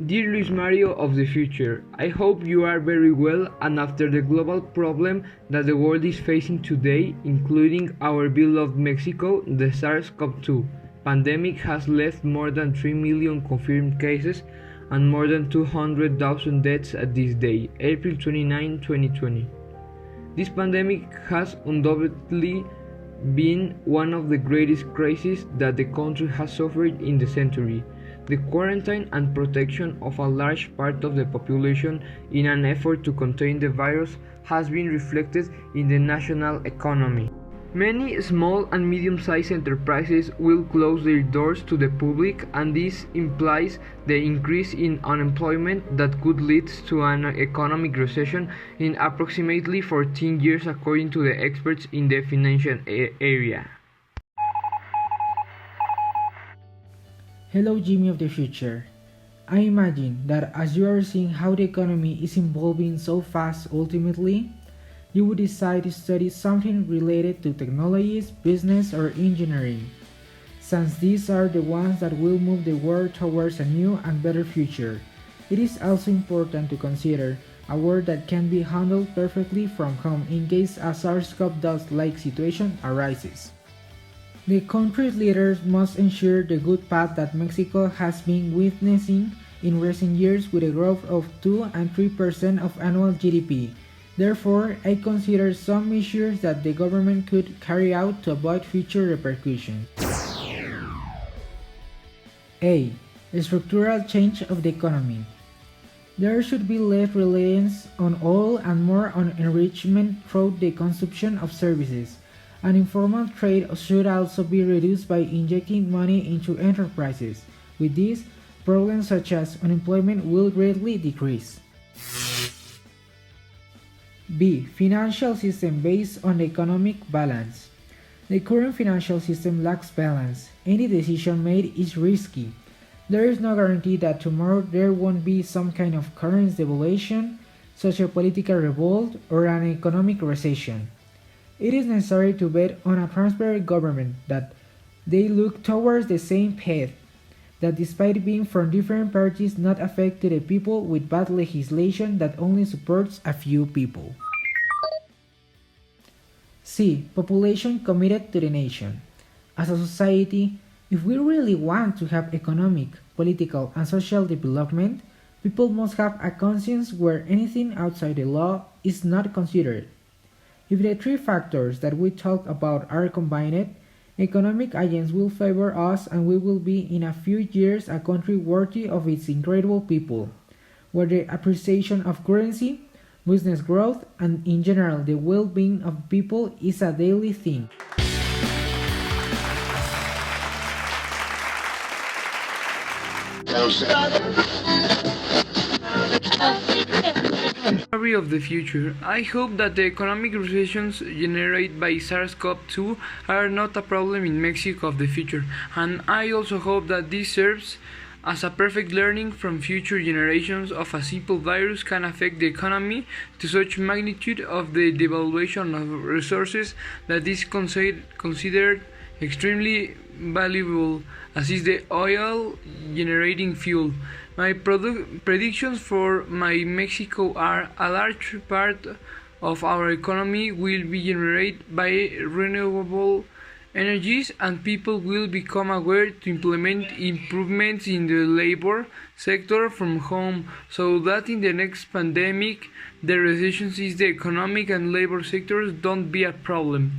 Dear Luis Mario of the future, I hope you are very well and after the global problem that the world is facing today, including our beloved Mexico, the SARS-CoV-2 pandemic has left more than 3 million confirmed cases and more than 200,000 deaths at this day, April 29, 2020. This pandemic has undoubtedly been one of the greatest crises that the country has suffered in the century. The quarantine and protection of a large part of the population in an effort to contain the virus has been reflected in the national economy. Many small and medium-sized enterprises will close their doors to the public, and this implies the increase in unemployment that could lead to an economic recession in approximately 14 years according to the experts in the financial area. Hello Jimmy of the future. I imagine that as you are seeing how the economy is evolving so fast ultimately, you would decide to study something related to technologies, business or engineering, since these are the ones that will move the world towards a new and better future. It is also important to consider a work that can be handled perfectly from home in case a SARS-CoV-2-like situation arises. The country's leaders must ensure the good path that Mexico has been witnessing in recent years with a growth of 2 and 3% of annual GDP. Therefore, I consider some measures that the government could carry out to avoid future repercussions. A. Structural change of the economy. There should be less reliance on oil and more on enrichment through the consumption of services. And informal trade should also be reduced by injecting money into enterprises. With this, problems such as unemployment will greatly decrease. B. Financial system based on economic balance. The current financial system lacks balance. Any decision made is risky. There is no guarantee that tomorrow there won't be some kind of currency devaluation, such a political revolt, or an economic recession. It is necessary to bet on a transparent government, that they look towards the same path, that despite being from different parties not affect to the people with bad legislation that only supports a few people. C. Population committed to the nation. As a society, if we really want to have economic, political and social development, people must have a conscience where anything outside the law is not considered. If the three factors that we talk about are combined, economic agents will favor us and we will be in a few years a country worthy of its incredible people, where the appreciation of currency, business growth, and in general the well-being of people is a daily thing. Summary of the future. I hope that the economic recessions generated by SARS-CoV-2 are not a problem in Mexico of the future, and I also hope that this serves as a perfect learning from future generations of a simple virus can affect the economy to such magnitude of the devaluation of resources that is considered extremely valuable, as is the oil generating fuel. My predictions for my Mexico are a large part of our economy will be generated by renewable energies, and people will become aware to implement improvements in the labor sector from home, so that in the next pandemic the recessions in the economic and labor sectors don't be a problem.